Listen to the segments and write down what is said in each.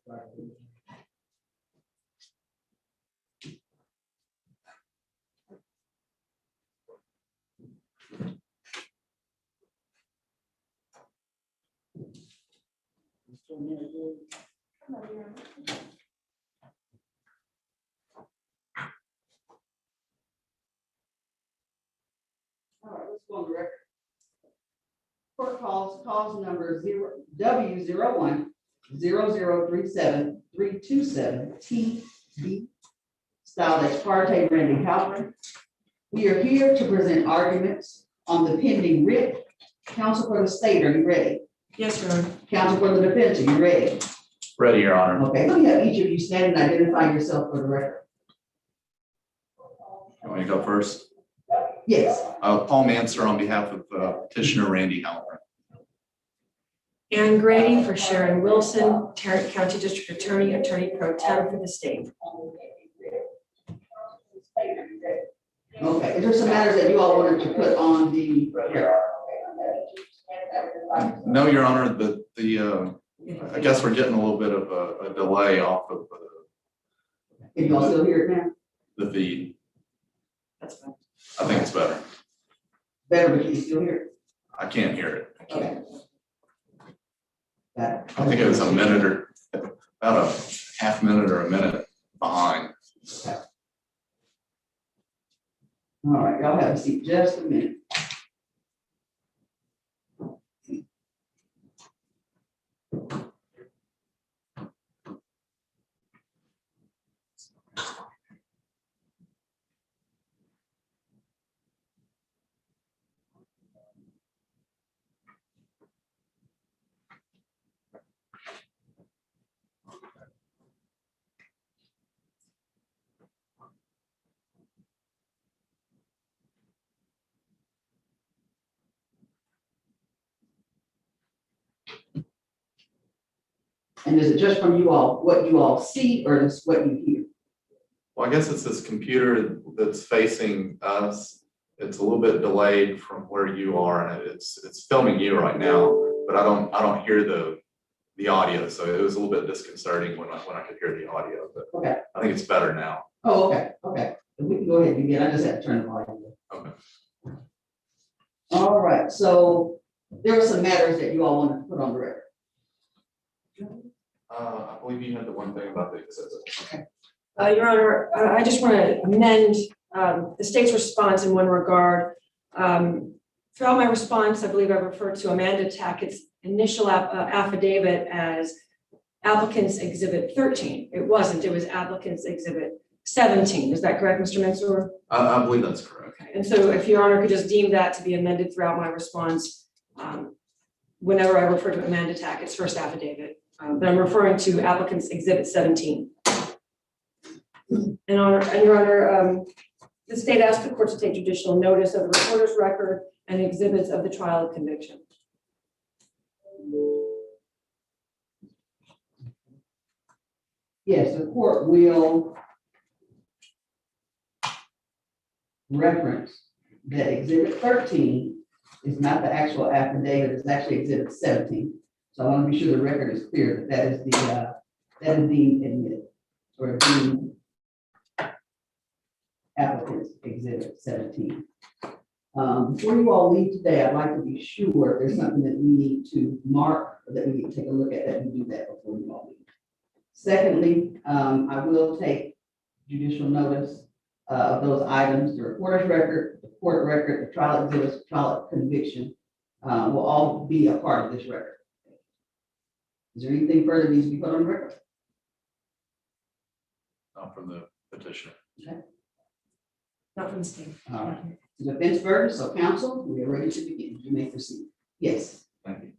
All right, let's go on the record. Court calls number W01-0037-327-TB, styled as Parte Randy Halprin. We are here to present arguments on the pending writ. Counsel for the state, are you ready? Yes, Your Honor. Counsel for the defense, are you ready? Ready, Your Honor. Okay, let me have each of you stand and identify yourself for the record. You want me to go first? Yes. Paul Manser on behalf of petitioner Randy Halprin. Ann Grady for Sharon Wilson, Tarrant County District Attorney, Attorney Pro Tem for the state. Okay, is there some matters that you all wanted to put on the record? No, Your Honor, I guess we're getting a little bit of a delay off of Can you all still hear it now? the feed. That's fine. I think it's better. Better, but can you still hear it? I can't hear it. Okay. Got it. I think it was a minute or about a half minute or a minute behind. All right, y'all have a seat just a minute. And is it just from you all, what you all see, or is what you hear? Well, I guess it's this computer that's facing us. It's a little bit delayed from where you are, and it's filming you right now, but I don't hear the audio, so it was a little bit disconcerting when I could hear the audio. But Okay. I think it's better now. Oh, okay, okay. Then we can go ahead and begin. I just had to turn the volume down. Okay. All right, so there are some matters that you all wanted to put on the record. I believe you had the one thing about the exhibit. Your Honor, I just want to amend the state's response in one regard. Throughout my response, I believe I referred to Amanda Tackett's initial affidavit as applicant's exhibit 13. It wasn't, it was applicant's exhibit 17. Is that correct, Mr. Mansour? I believe that's correct. Okay. And so if Your Honor could just deem that to be amended throughout my response, whenever I refer to Amanda Tackett's first affidavit, but I'm referring to applicant's exhibit 17. And Your Honor, the state asked the court to take judicial notice of the reporter's record and exhibits of the trial of conviction. Yes, the court will reference that exhibit 13 is not the actual affidavit, it's actually exhibit 17. So I want to be sure the record is clear that that is deemed admitted or deemed applicant's exhibit 17. Before you all leave today, I'd like to be sure if there's something that we need to mark or that we need to take a look at, that we do that before you all leave. Secondly, I will take judicial notice of those items. The reporter's record, the court record, the trial exhibits, the trial conviction will all be a part of this record. Is there anything further needs to be put on the record? Not from the petitioner. Okay. Not from the state. All right. The defense verdict, so counsel, we are ready to begin. You may proceed. Yes. Thank you.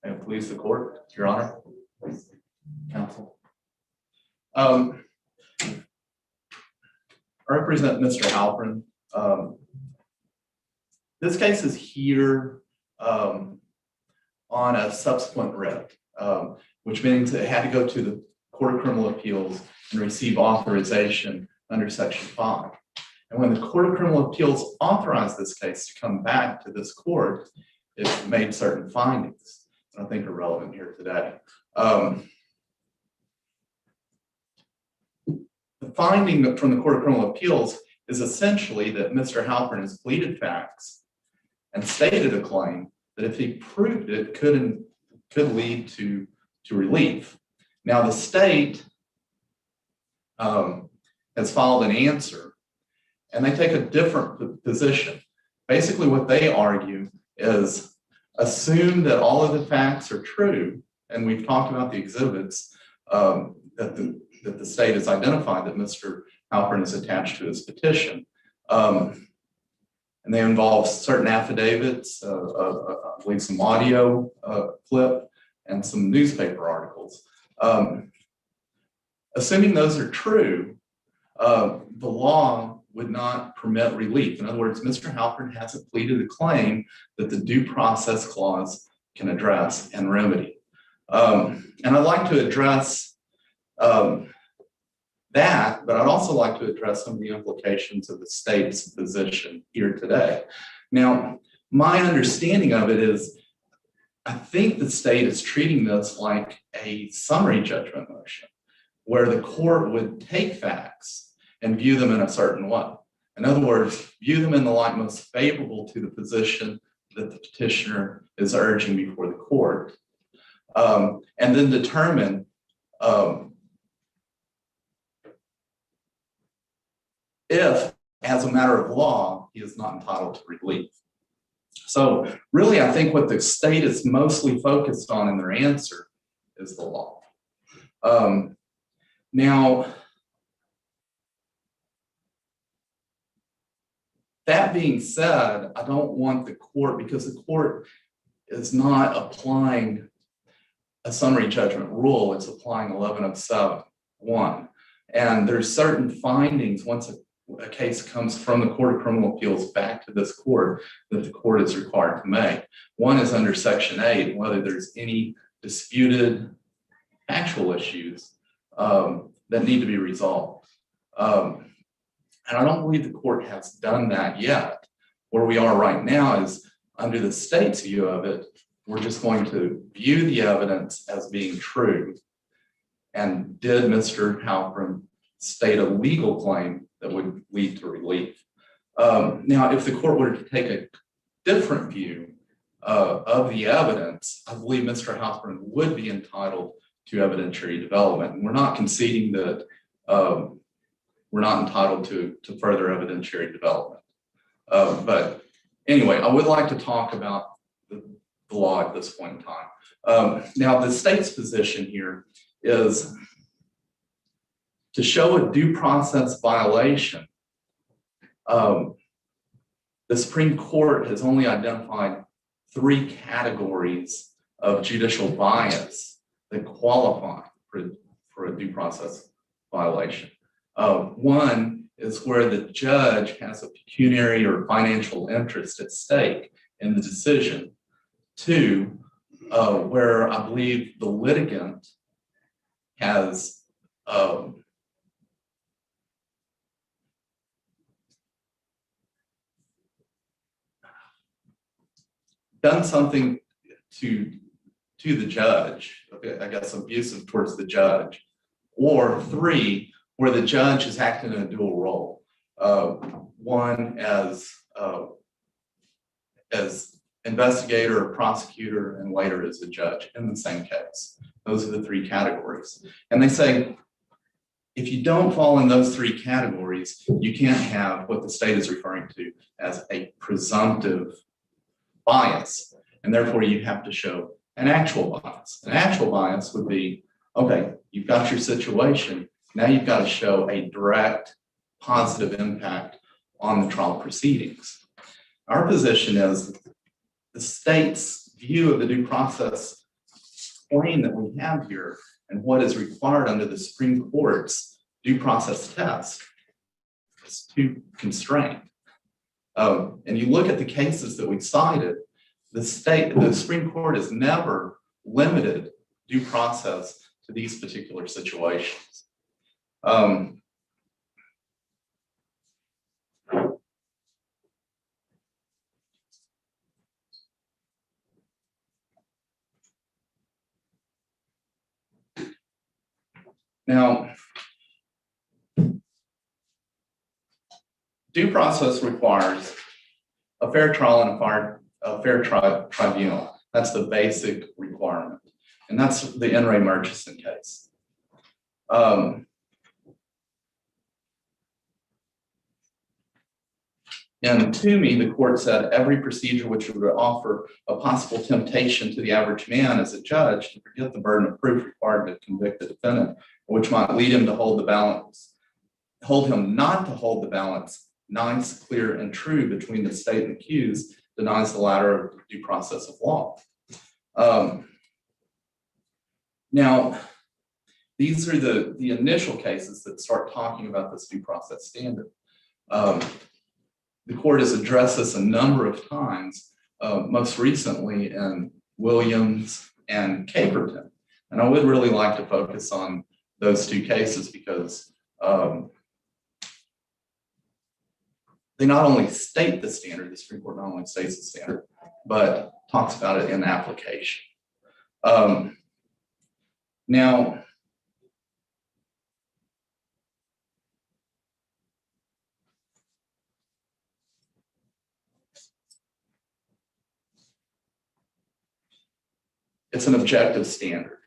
May it please the court, Your Honor, counsel. I represent Mr. Halprin. This case is here on a subsequent writ, which means it had to go to the Court of Criminal Appeals and receive authorization under Section 5. And when the Court of Criminal Appeals authorized this case to come back to this court, it made certain findings that I think are relevant here today. The finding from the Court of Criminal Appeals is essentially that Mr. Halprin has pleaded facts and stated a claim that if he proved it could lead to relief. Now the state has filed an answer and they take a different position. Basically what they argue is assume that all of the facts are true, and we've talked about the exhibits that the state has identified that Mr. Halprin is attached to his petition. And they involve certain affidavits, I believe some audio clip, and some newspaper articles. Assuming those are true, the law would not permit relief. In other words, Mr. Halprin hasn't pleaded a claim that the due process clause can address and remedy. And I'd like to address that, but I'd also like to address some of the implications of the state's position here today. Now, my understanding of it is, I think the state is treating this like a summary judgment motion, where the court would take facts and view them in a certain way. In other words, view them in the light most favorable to the position that the petitioner is urging before the court, and then determine if, as a matter of law, he is not entitled to relief. So really, I think what the state is mostly focused on in their answer is the law. Now, that being said, I don't want the court, because the court is not applying a summary judgment rule, it's applying 1107(1). And there's certain findings once a case comes from the Court of Criminal Appeals back to this court that the court is required to make. One is under Section 8, whether there's any disputed actual issues that need to be resolved. And I don't believe the court has done that yet. Where we are right now is, under the state's view of it, we're just going to view the evidence as being true. And did Mr. Halprin state a legal claim that would lead to relief? Now, if the court were to take a different view of the evidence, I believe Mr. Halprin would be entitled to evidentiary development. And we're not conceding that we're not entitled to further evidentiary development. But anyway, I would like to talk about the law at this point in time. Now, the state's position here is to show a due process violation. The Supreme Court has only identified 3 categories of judicial bias that qualify for a due process violation. One is where the judge has a pecuniary or financial interest at stake in the decision. 2, where I believe the litigant has done something to the judge, I guess abusive towards the judge. Or 3, where the judge is acting in a dual role. One as investigator or prosecutor, and later as a judge in the same case. Those are the 3 categories. And they say, if you don't fall in those 3 categories, you can't have what the state is referring to as a presumptive bias. And therefore you have to show an actual bias. An actual bias would be, okay, you've got your situation. Now you've got to show a direct positive impact on the trial proceedings. Our position is the state's view of the due process claim that we have here and what is required under the Supreme Court's due process test is too constrained. And you look at the cases that we cited, the Supreme Court has never limited due process to these particular situations. Now, due process requires a fair trial and a fair tribunal. That's the basic requirement. And that's the N. Ray Murchison case. And to me, the court said every procedure which would offer a possible temptation to the average man as a judge to forget the burden of proof required to convict the defendant, which might lead him to hold him not to hold the balance nice, clear, and true between the state and accused, denies the latter of due process of law. Now, these are the initial cases that start talking about this due process standard. The court has addressed this a number of times, most recently in Williams and Caperton. And I would really like to focus on those two cases because they not only state the standard, the Supreme Court not only states the standard, but talks about it in application. Now, it's an objective standard.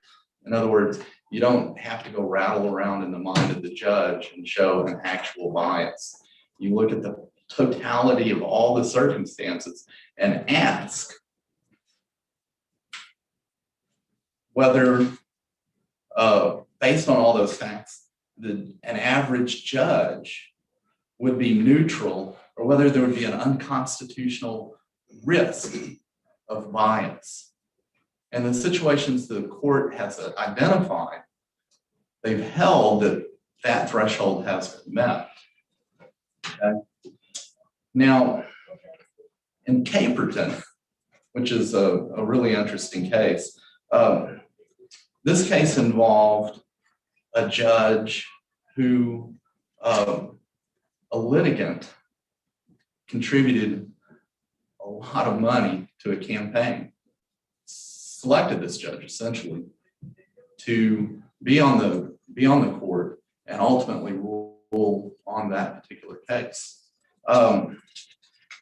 In other words, you don't have to go rattle around in the mind of the judge and show an actual bias. You look at the totality of all the circumstances and ask whether, based on all those facts, an average judge would be neutral or whether there would be an unconstitutional risk of bias. And the situations the court has identified, they've held that that threshold has been met. Okay. Now, in Caperton, which is a really interesting case, this case involved a judge who, a litigant, contributed a lot of money to a campaign, selected this judge essentially to be on the court and ultimately rule on that particular case.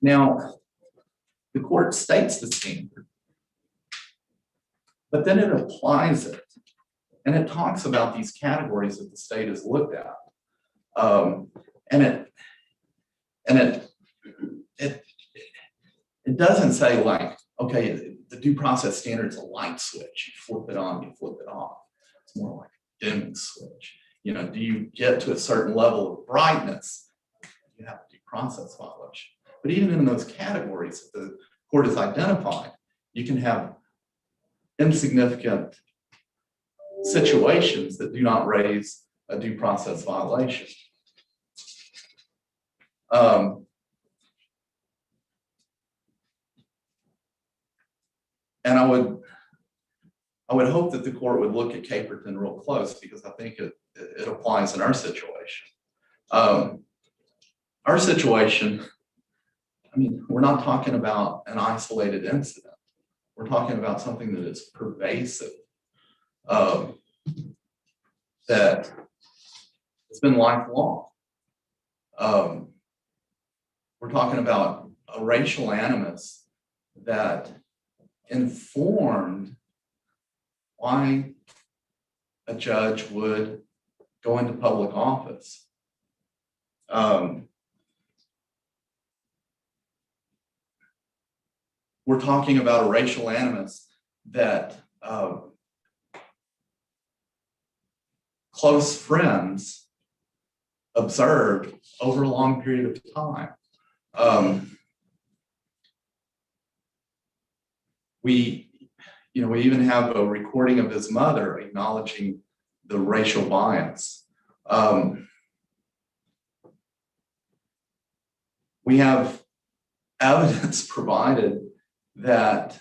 Now, the court states the standard, but then it applies it, and it talks about these categories that the state has looked at, and it doesn't say like, okay, the due process standard is a light switch. You flip it on, you flip it off. It's more like a dimming switch. You know, do you get to a certain level of brightness? You have a due process violation. But even in those categories that the court has identified, you can have insignificant situations that do not raise a due process violation. And I would hope that the court would look at Caperton real close because I think it applies in our situation. Our situation, I mean, we're not talking about an isolated incident. We're talking about something that is pervasive, that has been lifelong. We're talking about a racial animus that informed why a judge would go into public office. We're talking about a racial animus that close friends observed over a long period of time. We even have a recording of his mother acknowledging the racial bias. We have evidence provided that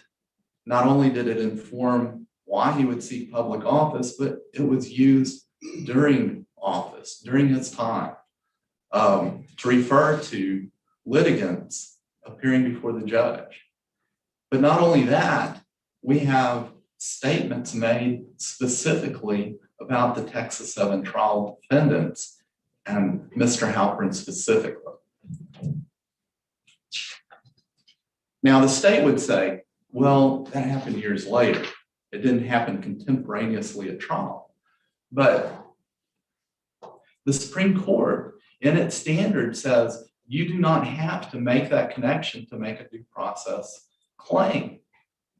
not only did it inform why he would seek public office, but it was used during office, during his time, to refer to litigants appearing before the judge. But not only that, we have statements made specifically about the Texas 7 trial defendants and Mr. Halprin specifically. Now, the state would say, well, that happened years later. It didn't happen contemporaneously at trial. But the Supreme Court, in its standard, says you do not have to make that connection to make a due process claim.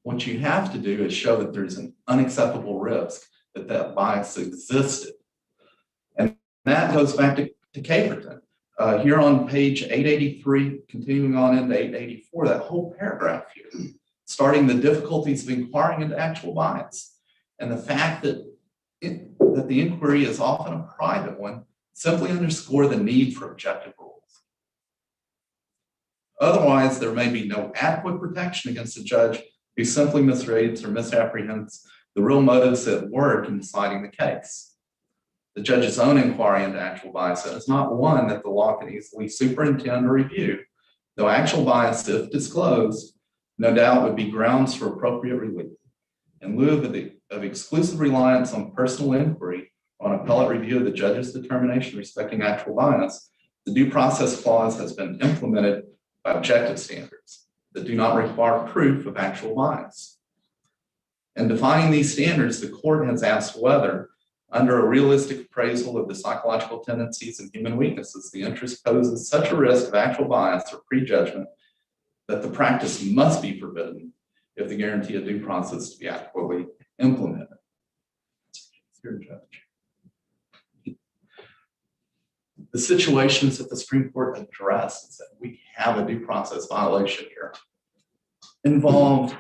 What you have to do is show that there's an unacceptable risk that that bias existed. And that goes back to Caperton. Here on page 883, continuing on into 884, that whole paragraph here, starting the difficulties of inquiring into actual bias and the fact that the inquiry is often a private one, simply underscore the need for objective rules. Otherwise, there may be no adequate protection against a judge who simply misreads or misapprehends the real motives at work in deciding the case. The judge's own inquiry into actual bias is not one that the law can easily superintend or review, though actual bias, if disclosed, no doubt would be grounds for appropriate relief. In lieu of exclusive reliance on personal inquiry on appellate review of the judge's determination respecting actual bias, the due process clause has been implemented by objective standards that do not require proof of actual bias. In defining these standards, the court has asked whether, under a realistic appraisal of the psychological tendencies and human weaknesses, the interest poses such a risk of actual bias or prejudgment that the practice must be forbidden if the guarantee of due process to be adequately implemented. Here, Judge. The situations that the Supreme Court addressed is that we have a due process violation here involved,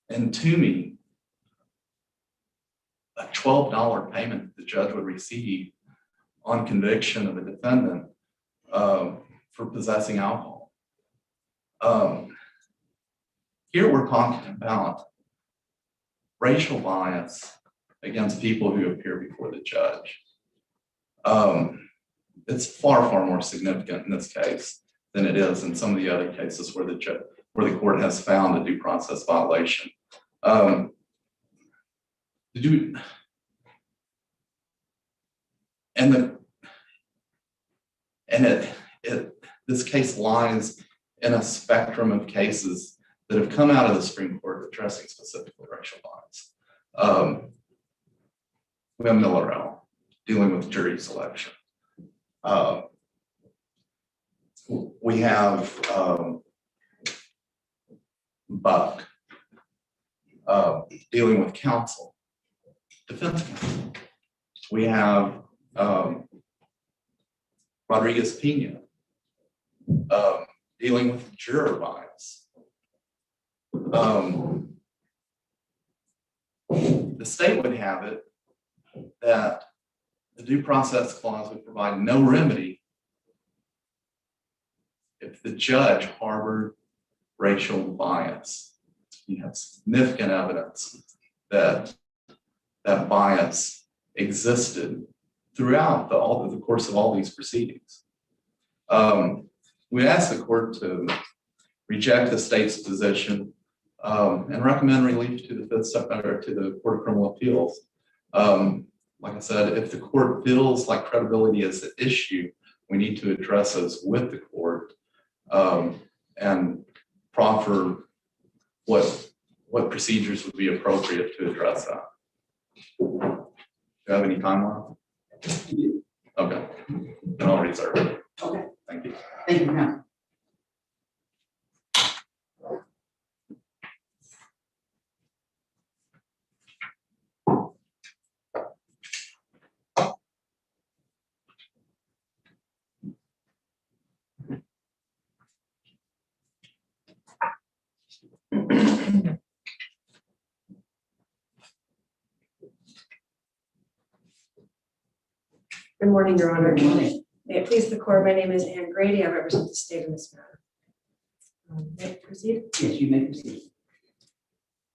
and to me, a $12 payment that the judge would receive on conviction of a defendant for possessing alcohol. Here we're talking about racial bias against people who appear before the judge. It's far, far more significant in this case than it is in some of the other cases where the court has found a due process violation. This case lies in a spectrum of cases that have come out of the Supreme Court addressing specifically racial bias. We have Lela dealing with jury selection. We have Buck dealing with counsel, defense counsel. We have Rodriguez Pena dealing with juror bias. The state would have it that the due process clause would provide no remedy if the judge harbored racial bias. You have significant evidence that that bias existed throughout the course of all these proceedings. We asked the court to reject the state's position and recommend relief to the Court of Criminal Appeals. Like I said, if the court feels like credibility is an issue, we need to address those with the court and proffer what procedures would be appropriate to address that. Do you have any time left? Okay, then I'll reserve it. Okay, Thank you. thank you, Counsel. Good morning, Your Honor. Good morning. May it please the court, my name is Ann Grady. I represent the state in this matter. May I proceed? Yes, you may proceed.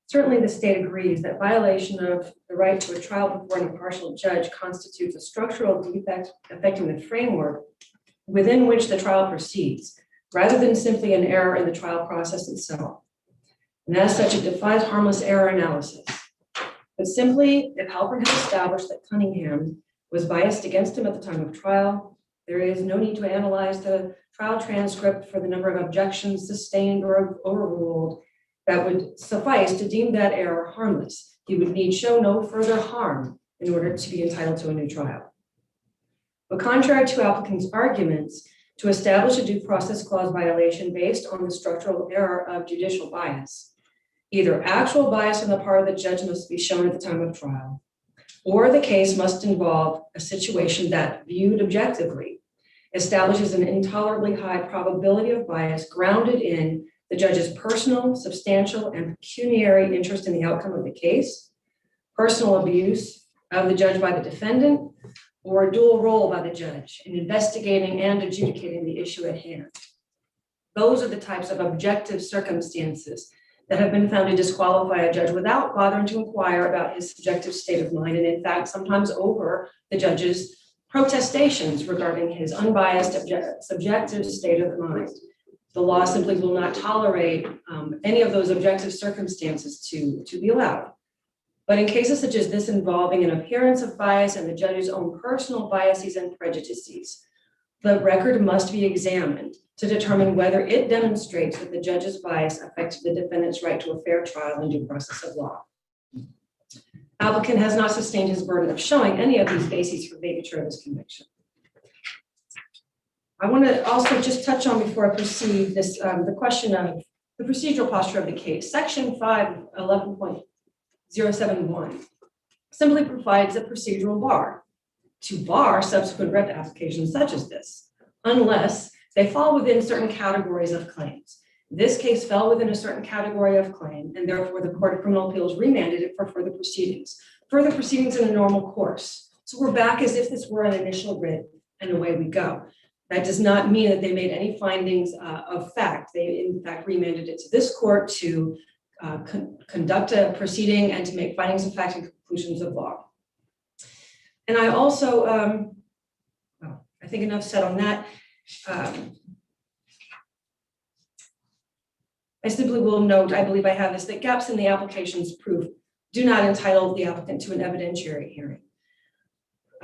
Certainly, the state agrees that violation of the right to a trial before an impartial judge constitutes a structural defect affecting the framework within which the trial proceeds, rather than simply an error in the trial process itself. And as such, it defies harmless error analysis. But simply, if Halprin has established that Cunningham was biased against him at the time of trial, there is no need to analyze the trial transcript for the number of objections sustained or overruled that would suffice to deem that error harmless. He would need show no further harm in order to be entitled to a new trial. But contrary to applicant's arguments, to establish a due process clause violation based on the structural error of judicial bias, either actual bias on the part of the judge must be shown at the time of trial, or the case must involve a situation that, viewed objectively, establishes an intolerably high probability of bias grounded in the judge's personal, substantial, and pecuniary interest in the outcome of the case, personal abuse of the judge by the defendant, or a dual role by the judge in investigating and adjudicating the issue at hand. Those are the types of objective circumstances that have been found to disqualify a judge without bothering to inquire about his subjective state of mind, and in fact, sometimes over the judge's protestations regarding his unbiased subjective state of mind. The law simply will not tolerate any of those objective circumstances to be allowed. But in cases such as this involving an appearance of bias and the judge's own personal biases and prejudices, the record must be examined to determine whether it demonstrates that the judge's bias affected the defendant's right to a fair trial and due process of law. Applicant has not sustained his burden of showing any of these bases for vacatur of his conviction. I want to also just touch on before I proceed this the question of the procedural posture of the case. Section 511.071 simply provides a procedural bar to bar subsequent writ applications such as this, unless they fall within certain categories of claims. This case fell within a certain category of claim, and therefore the Court of Criminal Appeals remanded it for further proceedings in a normal course. So we're back as if this were an initial writ, and away we go. That does not mean that they made any findings of fact. They, in fact, remanded it to this court to conduct a proceeding and to make findings of fact and conclusions of law. And I also, well, I think enough said on that. I simply will note, I believe I have this, that gaps in the application's proof do not entitle the applicant to an evidentiary hearing.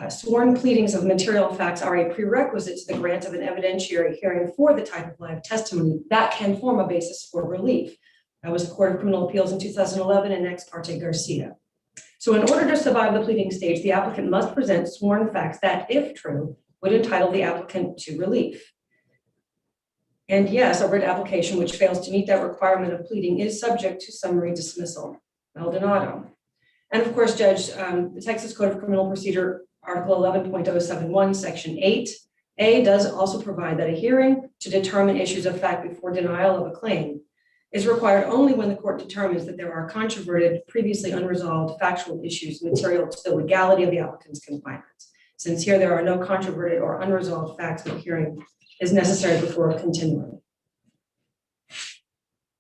Sworn pleadings of material facts are a prerequisite to the grant of an evidentiary hearing for the type of live testimony that can form a basis for relief. That was the Court of Criminal Appeals in 2011 and Ex Parte Garcia. So in order to survive the pleading stage, the applicant must present sworn facts that, if true, would entitle the applicant to relief. And yes, a writ application which fails to meet that requirement of pleading is subject to summary dismissal, Maldonado. And of course, Judge, the Texas Code of Criminal Procedure, Article 11.071, Section 8A does also provide that a hearing to determine issues of fact before denial of a claim is required only when the court determines that there are controverted, previously unresolved factual issues material to the legality of the applicant's confinement. Since here there are no controverted or unresolved facts, the hearing is necessary before continuing.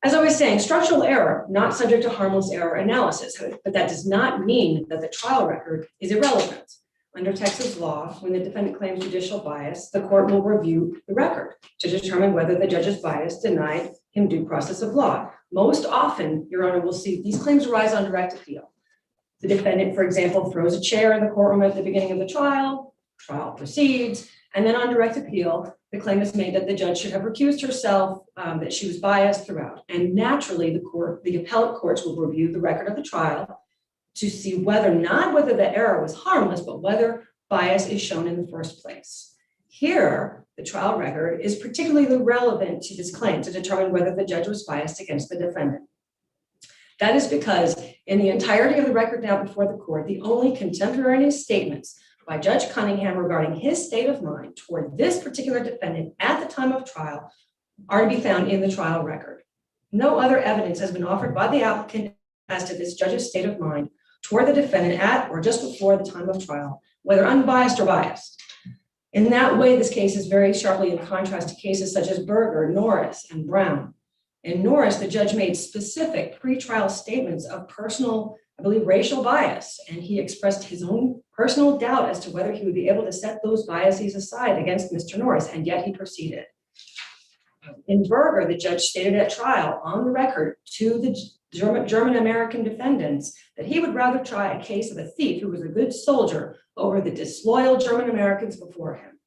As I was saying, structural error, not subject to harmless error analysis, but that does not mean that the trial record is irrelevant. Under Texas law, when the defendant claims judicial bias, the court will review the record to determine whether the judge's bias denied him due process of law. Most often, Your Honor, will see these claims arise on direct appeal. The defendant, for example, throws a chair in the courtroom at the beginning of the trial proceeds, and then on direct appeal, the claim is made that the judge should have recused herself, that she was biased throughout. And naturally, the appellate courts will review the record of the trial to see not whether the error was harmless, but whether bias is shown in the first place. Here, the trial record is particularly relevant to this claim to determine whether the judge was biased against the defendant. That is because in the entirety of the record now before the court, the only contemporaneous statements by Judge Cunningham regarding his state of mind toward this particular defendant at the time of trial are to be found in the trial record. No other evidence has been offered by the applicant as to this judge's state of mind toward the defendant at or just before the time of trial, whether unbiased or biased. In that way, this case is very sharply in contrast to cases such as Berger, Norris, and Brown. In Norris, the judge made specific pretrial statements of personal, I believe, racial bias, and he expressed his own personal doubt as to whether he would be able to set those biases aside against Mr. Norris, and yet he proceeded. In Berger, the judge stated at trial on the record to the German-American defendants that he would rather try a case of a thief who was a good soldier over the disloyal German-Americans before him.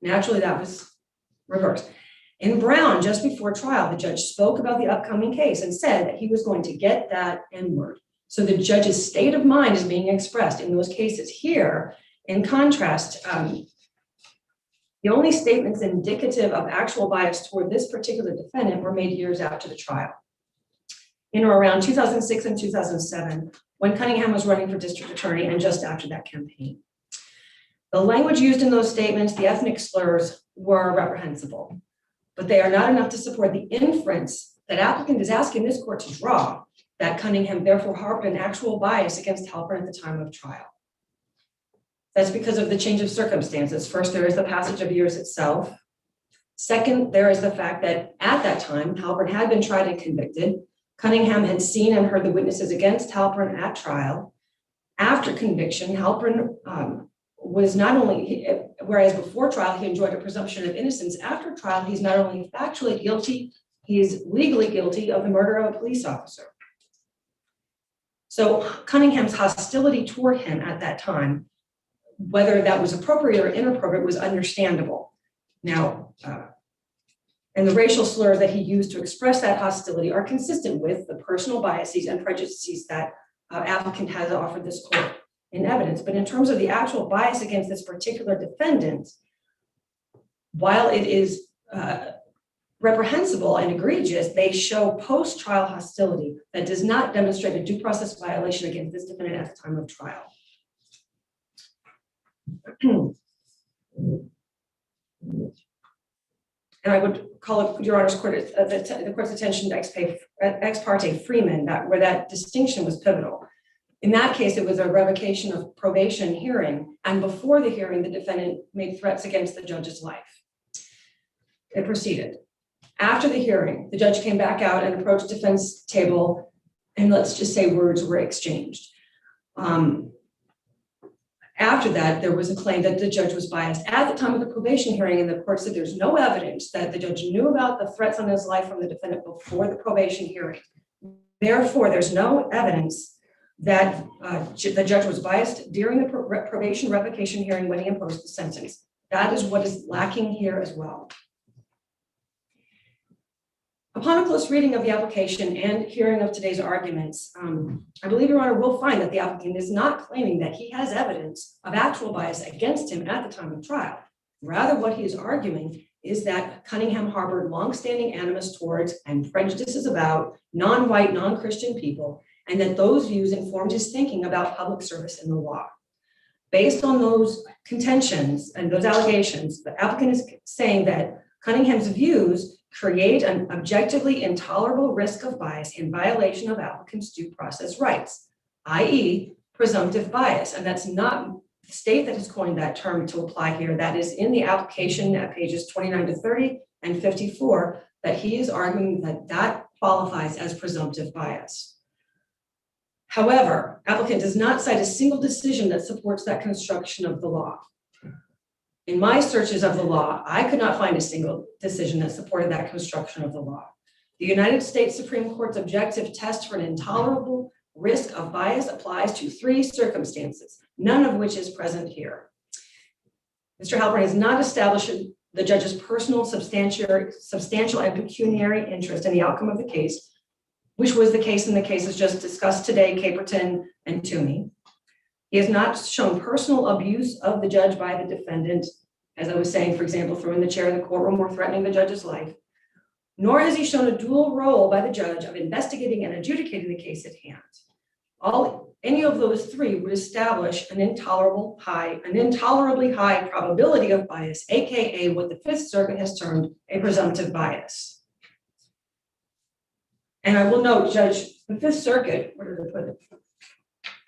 Naturally, that was reversed. In Brown, just before trial, the judge spoke about the upcoming case and said that he was going to get that N-word. So the judge's state of mind is being expressed in those cases. Here, in contrast, the only statements indicative of actual bias toward this particular defendant were made years after the trial. In or around 2006 and 2007, when Cunningham was running for district attorney and just after that campaign. The language used in those statements, the ethnic slurs, were reprehensible, but they are not enough to support the inference that applicant is asking this court to draw that Cunningham therefore harbored an actual bias against Halprin at the time of trial. That's because of the change of circumstances. First, there is the passage of years itself. Second, there is the fact that at that time, Halprin had been tried and convicted. Cunningham had seen and heard the witnesses against Halprin at trial. After conviction, Halprin was not only, whereas before trial, he enjoyed a presumption of innocence. After trial, he's not only factually guilty, he is legally guilty of the murder of a police officer. So Cunningham's hostility toward him at that time, whether that was appropriate or inappropriate, was understandable. Now, and the racial slurs that he used to express that hostility are consistent with the personal biases and prejudices that applicant has offered this court in evidence. But in terms of the actual bias against this particular defendant, while it is reprehensible and egregious, they show post-trial hostility that does not demonstrate a due process violation against this defendant at the time of trial. And I would call Your Honor's court, the court's attention to ex parte Freeman, where that distinction was pivotal. In that case, it was a revocation of probation hearing, and before the hearing, the defendant made threats against the judge's life. It proceeded. After the hearing, the judge came back out and approached defense table, and let's just say words were exchanged. After that, there was a claim that the judge was biased at the time of the probation hearing, and the court said there's no evidence that the judge knew about the threats on his life from the defendant before the probation hearing. Therefore, there's no evidence that the judge was biased during the probation revocation hearing when he imposed the sentence. That is what is lacking here as well. Upon a close reading of the application and hearing of today's arguments, I believe Your Honor will find that the applicant is not claiming that he has evidence of actual bias against him at the time of trial. Rather, what he is arguing is that Cunningham harbored longstanding animus towards and prejudices about non-white, non-Christian people, and that those views informed his thinking about public service in the law. Based on those contentions and those allegations, the applicant is saying that Cunningham's views create an objectively intolerable risk of bias in violation of applicants' due process rights, i.e. presumptive bias. And that's not the state that has coined that term to apply here. That is in the application at pages 29 to 30 and 54, that he is arguing that that qualifies as presumptive bias. However, applicant does not cite a single decision that supports that construction of the law. In my searches of the law, I could not find a single decision that supported that construction of the law. The United States Supreme Court's objective test for an intolerable risk of bias applies to 3 circumstances, none of which is present here. Mr. Halprin has not established the judge's personal, substantial and pecuniary interest in the outcome of the case, which was the case in the cases just discussed today, Caperton and Toomey. He has not shown personal abuse of the judge by the defendant, as I was saying, for example, throwing the chair in the courtroom or threatening the judge's life, nor has he shown a dual role by the judge of investigating and adjudicating the case at hand. Any of those 3 would establish an intolerably high probability of bias, aka what the Fifth Circuit has termed a presumptive bias. And I will note, Judge, the Fifth Circuit, where did I put it?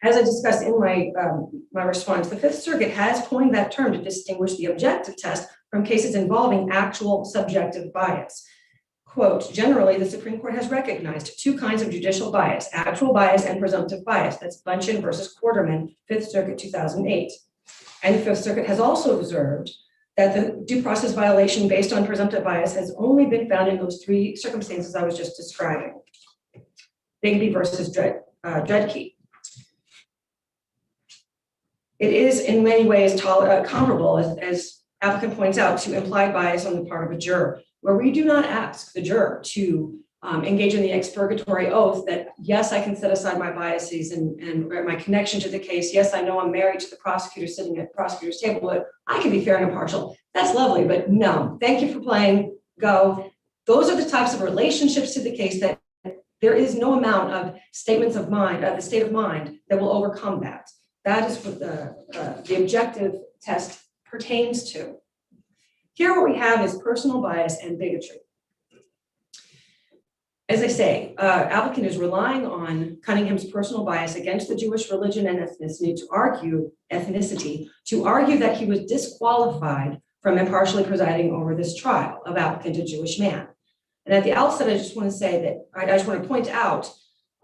As I discussed in my response, the Fifth Circuit has coined that term to distinguish the objective test from cases involving actual subjective bias. Quote, generally, the Supreme Court has recognized 2 kinds of judicial bias, actual bias and presumptive bias. That's Bunchen versus Quarterman, Fifth Circuit, 2008. And the Fifth Circuit has also observed that the due process violation based on presumptive bias has only been found in those three circumstances I was just describing. Bigby versus Dredke. It is in many ways comparable, as applicant points out, to implied bias on the part of a juror, where we do not ask the juror to engage in the expurgatory oath that, yes, I can set aside my biases and my connection to the case. Yes, I know I'm married to the prosecutor sitting at the prosecutor's table, but I can be fair and impartial. That's lovely, but no, thank you for playing, go. Those are the types of relationships to the case that there is no amount of statements of mind, the state of mind, that will overcome that. That is what the objective test pertains to. Here what we have is personal bias and bigotry. As I say, applicant is relying on Cunningham's personal bias against the Jewish religion and ethnicity to argue that he was disqualified from impartially presiding over this trial of applicant, a Jewish man. And at the outset, I just want to say that I just want to point out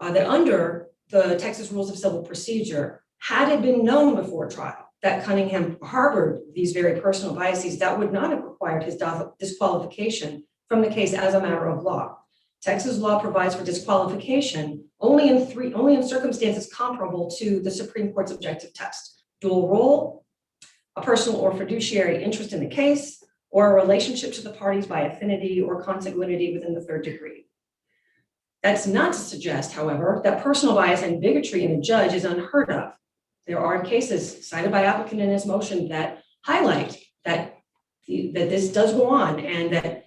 that under the Texas Rules of Civil Procedure, had it been known before trial that Cunningham harbored these very personal biases, that would not have required his disqualification from the case as a matter of law. Texas law provides for disqualification only in circumstances comparable to the Supreme Court's objective test: dual role, a personal or fiduciary interest in the case, or a relationship to the parties by affinity or consanguinity within the third degree. That's not to suggest, however, that personal bias and bigotry in a judge is unheard of. There are cases cited by applicant in his motion that highlight that this does go on, and that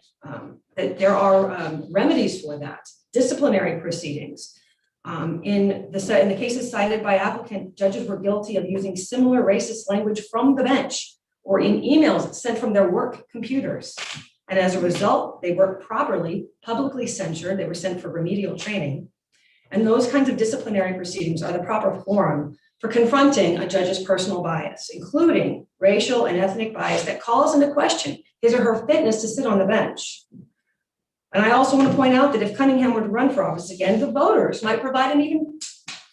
there are remedies for that, disciplinary proceedings. In the cases cited by applicant, judges were guilty of using similar racist language from the bench or in emails sent from their work computers. And as a result, they weren't properly publicly censured. They were sent for remedial training. And those kinds of disciplinary proceedings are the proper forum for confronting a judge's personal bias, including racial and ethnic bias that calls into question his or her fitness to sit on the bench. And I also want to point out that if Cunningham were to run for office again, the voters might provide an even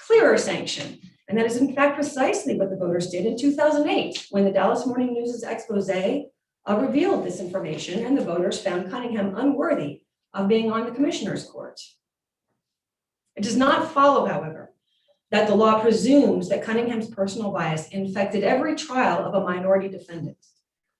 clearer sanction. And that is in fact precisely what the voters did in 2008, when the Dallas Morning News' expose revealed this information, and the voters found Cunningham unworthy of being on the commissioner's court. It does not follow, however, that the law presumes that Cunningham's personal bias infected every trial of a minority defendant.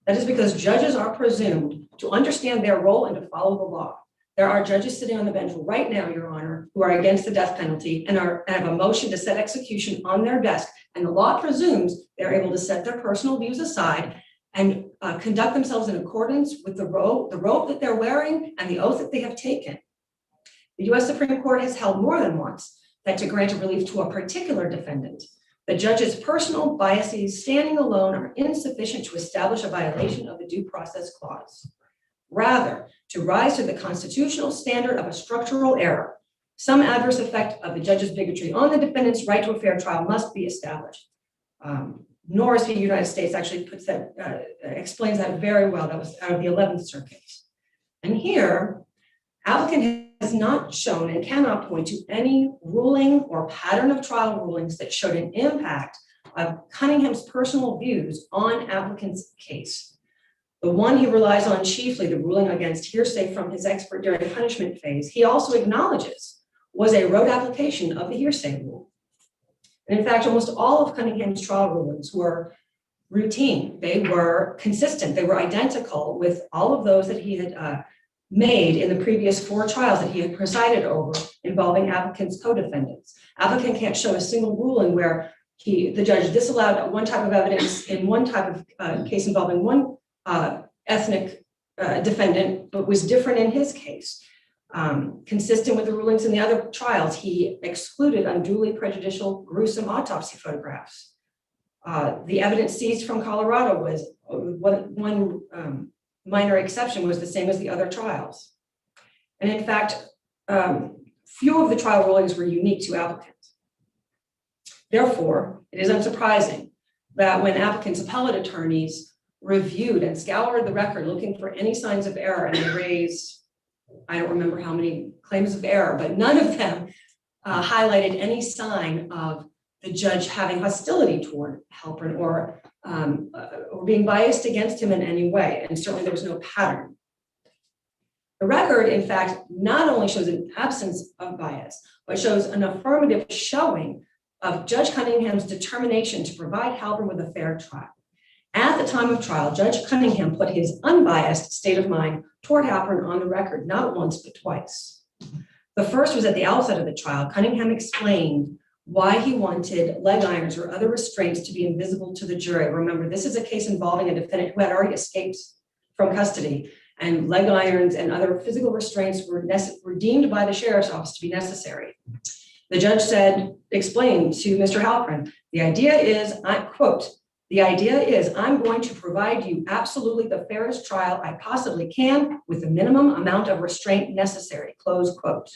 That is because judges are presumed to understand their role and to follow the law. There are judges sitting on the bench right now, Your Honor, who are against the death penalty and have a motion to set execution on their desk. And the law presumes they're able to set their personal views aside and conduct themselves in accordance with the robe that they're wearing and the oath that they have taken. The U.S. Supreme Court has held more than once that to grant a relief to a particular defendant, the judge's personal biases standing alone are insufficient to establish a violation of the Due Process Clause. Rather, to rise to the constitutional standard of a structural error, some adverse effect of the judge's bigotry on the defendant's right to a fair trial must be established. Norris v. United States actually explains that very well. That was out of the 11th Circuit. And here, applicant has not shown and cannot point to any ruling or pattern of trial rulings that showed an impact of Cunningham's personal views on applicant's case. The one he relies on chiefly, the ruling against hearsay from his expert during the punishment phase, he also acknowledges was a rote application of the hearsay rule. And in fact, almost all of Cunningham's trial rulings were routine. They were consistent. They were identical with all of those that he had made in the previous 4 trials that he had presided over involving applicant's co-defendants. Applicant can't show a single ruling where the judge disallowed one type of evidence in one type of case involving one ethnic defendant, but was different in his case. Consistent with the rulings in the other trials, he excluded unduly prejudicial, gruesome autopsy photographs. The evidence seized from Colorado was one minor exception was the same as the other trials. And in fact, few of the trial rulings were unique to applicants. Therefore, it is unsurprising that when applicants' appellate attorneys reviewed and scoured the record looking for any signs of error, and they raised, I don't remember how many claims of error, but none of them highlighted any sign of the judge having hostility toward Halprin or being biased against him in any way, and certainly there was no pattern. The record, in fact, not only shows an absence of bias, but shows an affirmative showing of Judge Cunningham's determination to provide Halprin with a fair trial. At the time of trial, Judge Cunningham put his unbiased state of mind toward Halprin on the record, not once, but twice. The first was at the outset of the trial. Cunningham explained why he wanted leg irons or other restraints to be invisible to the jury. Remember, this is a case involving a defendant who had already escaped from custody, and leg irons and other physical restraints were deemed by the sheriff's office to be necessary. The judge explained to Mr. Halprin, the idea is, I quote, the idea is I'm going to provide you absolutely the fairest trial I possibly can with the minimum amount of restraint necessary, close quote.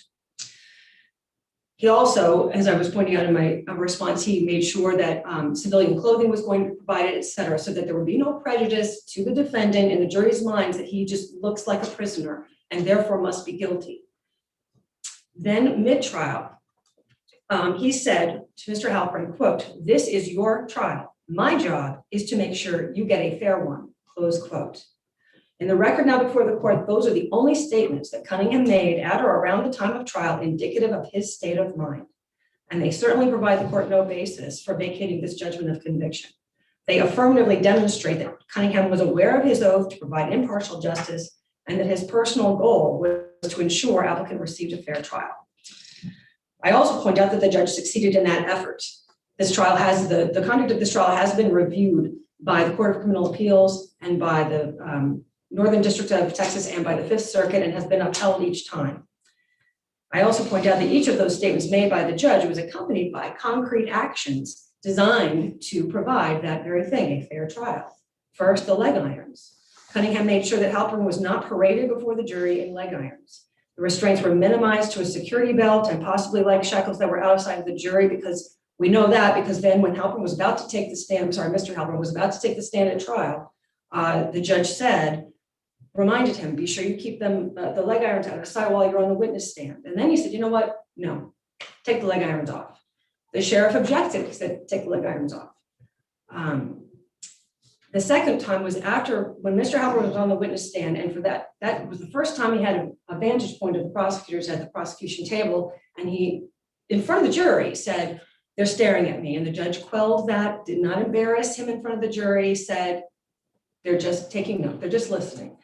He also, as I was pointing out in my response, he made sure that civilian clothing was going to be provided, et cetera, so that there would be no prejudice to the defendant in the jury's minds that he just looks like a prisoner and therefore must be guilty. Then mid-trial, he said to Mr. Halprin, quote, this is your trial. My job is to make sure you get a fair one, close quote. In the record now before the court, those are the only statements that Cunningham made at or around the time of trial indicative of his state of mind. And they certainly provide the court no basis for vacating this judgment of conviction. They affirmatively demonstrate that Cunningham was aware of his oath to provide impartial justice and that his personal goal was to ensure applicant received a fair trial. I also point out that the judge succeeded in that effort. This trial has, the conduct of this trial has been reviewed by the Court of Criminal Appeals and by the Northern District of Texas and by the Fifth Circuit and has been upheld each time. I also point out that each of those statements made by the judge was accompanied by concrete actions designed to provide that very thing, a fair trial. First, the leg irons. Cunningham made sure that Halprin was not paraded before the jury in leg irons. The restraints were minimized to a security belt and possibly leg shackles that were outside of the jury, because we know that because then when Halprin was about to take the stand, Mr. Halprin was about to take the stand at trial, the judge reminded him, be sure you keep them, the leg irons out of sight while you're on the witness stand. And then he said, you know what? No, take the leg irons off. The sheriff objected, he said, take the leg irons off. The second time was after, when Mr. Halprin was on the witness stand, and for that was the first time he had a vantage point of the prosecutors at the prosecution table, and he, in front of the jury, said, they're staring at me, and the judge quelled that, did not embarrass him in front of the jury, said, they're just taking note, they're just listening.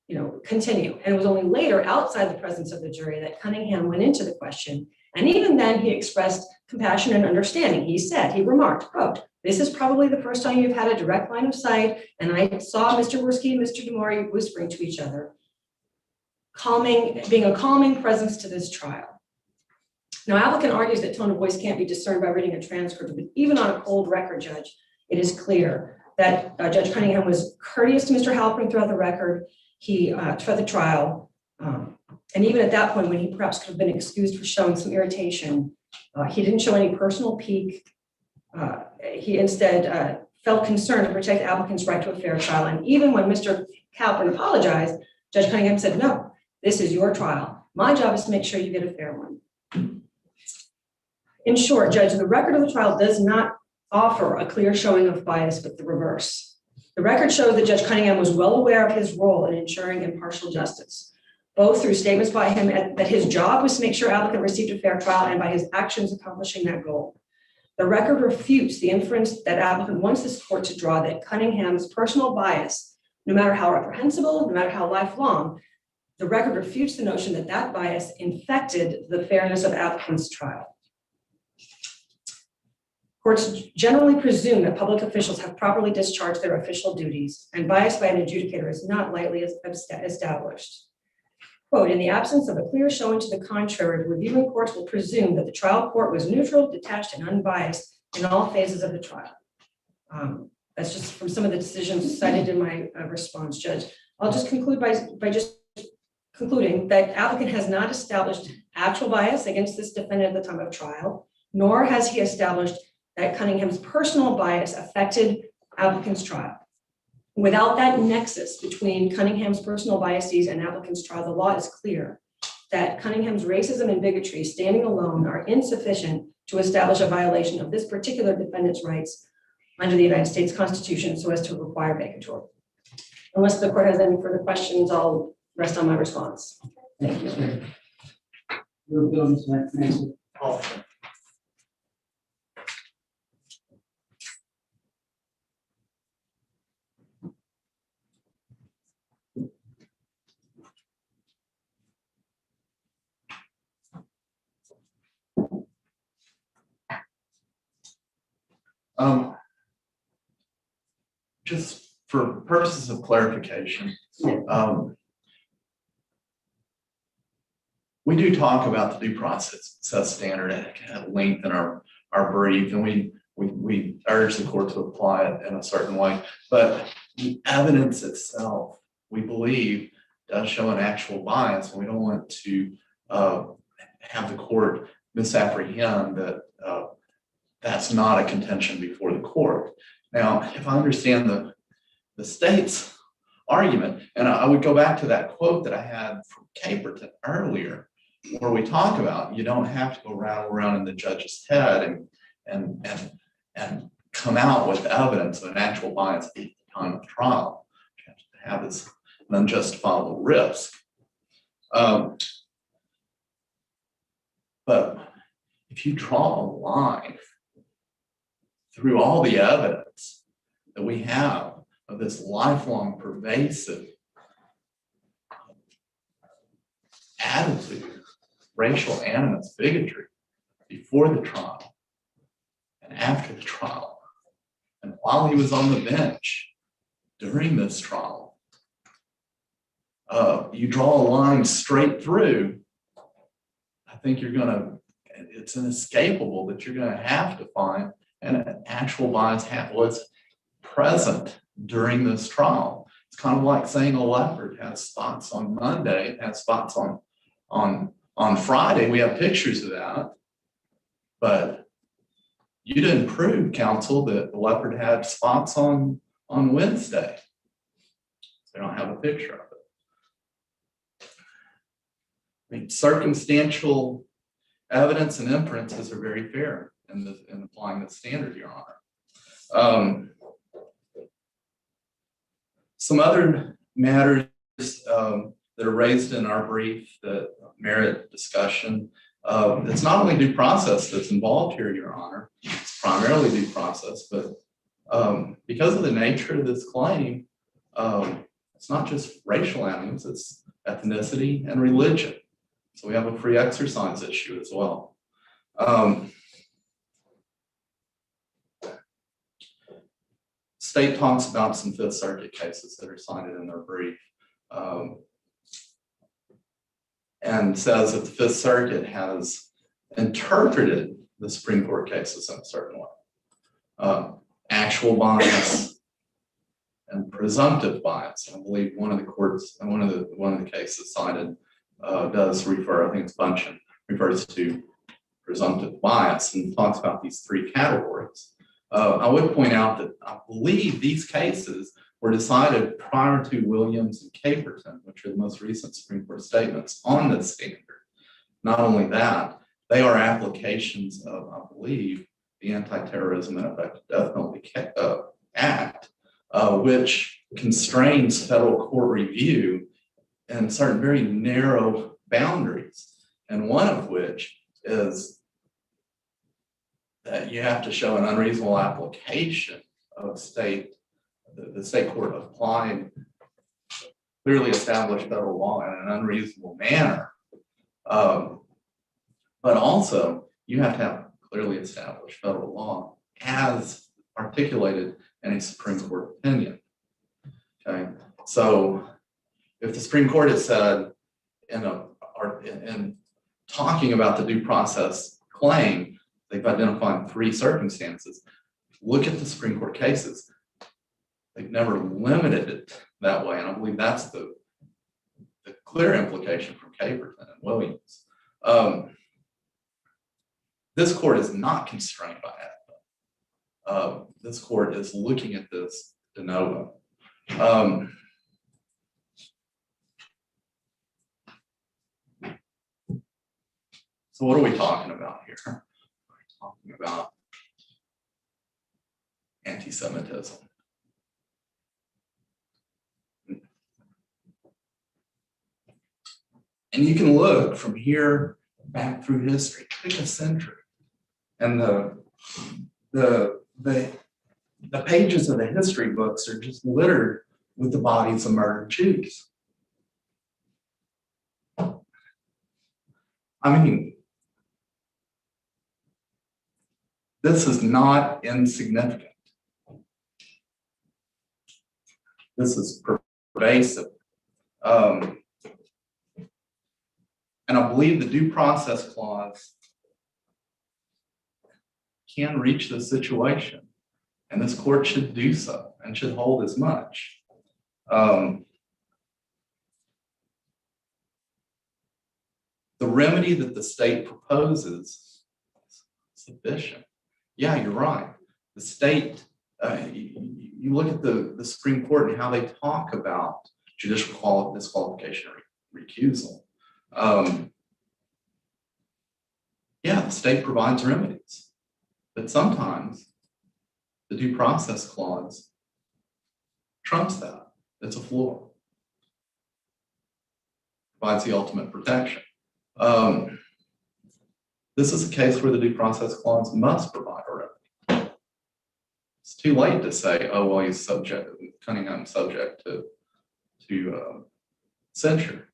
You know, continue. And it was only later, outside the presence of the jury, that Cunningham went into the question. And even then, he expressed compassion and understanding. He remarked, quote, this is probably the first time you've had a direct line of sight, and I saw Mr. Worski and Mr. DeMori whispering to each other, being a calming presence to this trial. Now, applicant argues that tone of voice can't be discerned by reading a transcript, but even on a cold record, Judge, it is clear that Judge Cunningham was courteous to Mr. Halprin throughout the record. Throughout the trial, and even at that point when he perhaps could have been excused for showing some irritation, he didn't show any personal pique. He instead felt concerned to protect applicants' right to a fair trial. And even when Mr. Halprin apologized, Judge Cunningham said, no, this is your trial. My job is to make sure you get a fair one. In short, Judge, the record of the trial does not offer a clear showing of bias, but the reverse. The record shows that Judge Cunningham was well aware of his role in ensuring impartial justice, both through statements by him that his job was to make sure applicant received a fair trial and by his actions accomplishing that goal. The record refutes the inference that applicant wants this court to draw that Cunningham's personal bias, no matter how reprehensible, no matter how lifelong, the record refutes the notion that that bias infected the fairness of applicant's trial. Courts generally presume that public officials have properly discharged their official duties, and bias by an adjudicator is not lightly established. Quote, in the absence of a clear showing to the contrary, reviewing courts will presume that the trial court was neutral, detached, and unbiased in all phases of the trial. That's just from some of the decisions cited in my response, Judge. I'll just conclude by just concluding that applicant has not established actual bias against this defendant at the time of trial, nor has he established that Cunningham's personal bias affected applicant's trial. Without that nexus between Cunningham's personal biases and applicant's trial, the law is clear that Cunningham's racism and bigotry standing alone are insufficient to establish a violation of this particular defendant's rights under the United States Constitution so as to require vacatur. Unless the court has any further questions, I'll rest on my response. Thank you, sir. You're good, Mr. Mason. Just for purposes of clarification, we do talk about the due process standard at length in our brief, and we urge the court to apply it in a certain way. But the evidence itself, we believe, does show an actual bias, and we don't want to have the court misapprehend that that's not a contention before the court. Now, if I understand the state's argument, and I would go back to that quote that I had from Caperton earlier, where we talk about you don't have to go around in the judge's head and come out with evidence of an actual bias at the time of trial. You have to have this an unjustifiable risk. But if you draw a line through all the evidence that we have of this lifelong pervasive attitude, racial animus, bigotry, before the trial and after the trial, and while he was on the bench during this trial, you draw a line straight through, I think it's inescapable that you're gonna have to find an actual bias was present during this trial. It's kind of like saying a leopard has spots on Monday, it has spots on Friday. We have pictures of that, but you didn't prove, counsel, that the leopard had spots on Wednesday. They don't have a picture of it. I mean, circumstantial evidence and inferences are very fair in applying the standard, Your Honor. Some other matters that are raised in our brief that merit discussion. It's not only due process that's involved here, Your Honor. It's primarily due process, but because of the nature of this claim, it's not just racial animus, it's ethnicity and religion. So we have a free exercise issue as well. State talks about some Fifth Circuit cases that are cited in their brief, and says that the Fifth Circuit has interpreted the Supreme Court cases in a certain way. Actual bias and presumptive bias. I believe one of the courts and one of the cases cited does refer, I think it's Bunchen, refers to presumptive bias and talks about these three categories. I would point out that I believe these cases were decided prior to Williams and Caperton, which are the most recent Supreme Court statements on this standard. Not only that, they are applications of, I believe, the Anti-Terrorism and Effective Death Penalty Act, which constrains federal court review in certain very narrow boundaries, and one of which is that you have to show an unreasonable application of the state court applying clearly established federal law in an unreasonable manner. But also, you have to have clearly established federal law as articulated in a Supreme Court opinion. Okay, so if the Supreme Court has said in talking about the due process claim, they've identified three circumstances. Look at the Supreme Court cases. They've never limited it that way, and I believe that's the clear implication from Caperton and Williams. This court is not constrained by that. This court is looking at this de novo. So what are we talking about here? We're talking about anti-Semitism. And you can look from here back through history, take a century, and the pages of the history books are just littered with the bodies of murdered Jews. I mean, this is not insignificant. This is pervasive. And I believe the due process clause can reach this situation, and this court should do so and should hold as much. The remedy that the state proposes is sufficient. Yeah, you're right. The state, you look at the Supreme Court and how they talk about judicial disqualification or recusal. Yeah, the state provides remedies, but sometimes the due process clause trumps that. It's a floor. Provides the ultimate protection. This is a case where the due process clause must provide a remedy. It's too late to say, oh, well, he's subject, Cunningham's subject to censure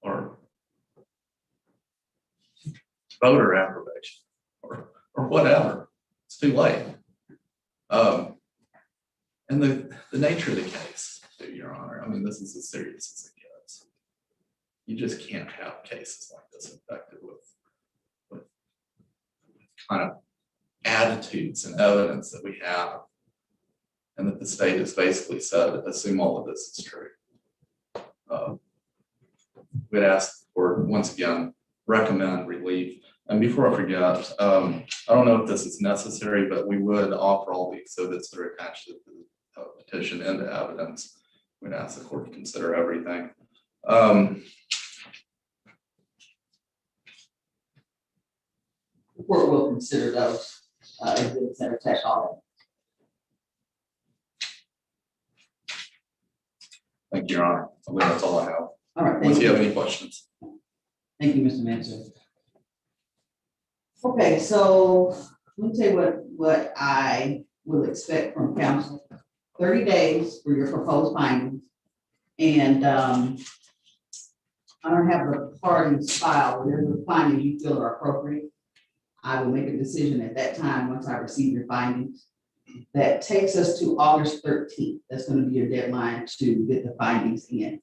or voter approbation or whatever. It's too late. And the nature of the case, Your Honor, I mean, this is as serious as it gets. You just can't have cases like this infected with kind of attitudes and evidence that we have, and that the state has basically said, assume all of this is true. We'd ask for, once again, recommend relief. And before I forget, I don't know if this is necessary, but we would offer all the exhibits that are attached to the petition into evidence. We'd ask the court to consider everything. The court will consider those exhibits that are attached all. Thank you, Your Honor. I believe that's all I have. All right, Unless thank you you. have any questions. Thank you, Mr. Mansell. Okay, so let me tell you what I will expect from council. 30 days for your proposed findings. And I don't have the parties file, whatever findings you feel are appropriate. I will make a decision at that time once I receive your findings. That takes us to August 13th. That's going to be your deadline to get the findings in.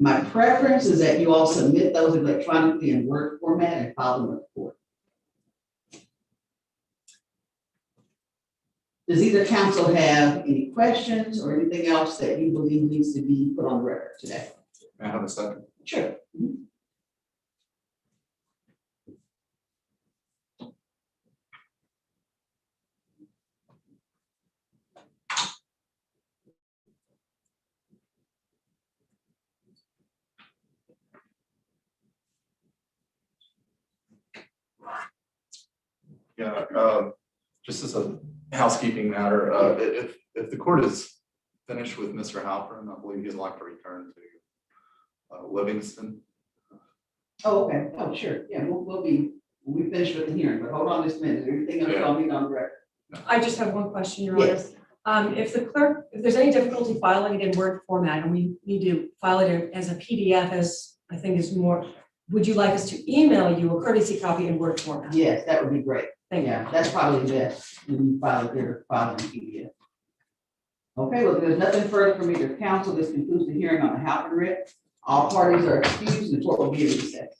My preference is that you all submit those electronically in Word format and file them with the court. Does either council have any questions or anything else that you believe needs to be put on the record today? May I have a second? Sure. Yeah, just as a housekeeping matter, if the court is finished with Mr. Halprin, I believe he'd like to return to Livingston. Oh, okay. Oh, sure. Yeah, we'll be finished with the hearing, but hold on just a minute. Everything else I'll need on the record. I just have one question, Your Honor. Yes. If there's any difficulty filing it in Word format and we need to file it as a PDF, as I think is more, would you like us to email you a courtesy copy in Word format? Yes, that would be great. Thank you. Yeah, that's probably best when you file it there, file it in PDF. Okay, well, there's nothing further for me to counsel. This concludes the hearing on the Halprin writ. All parties are excused and the court will be in recess.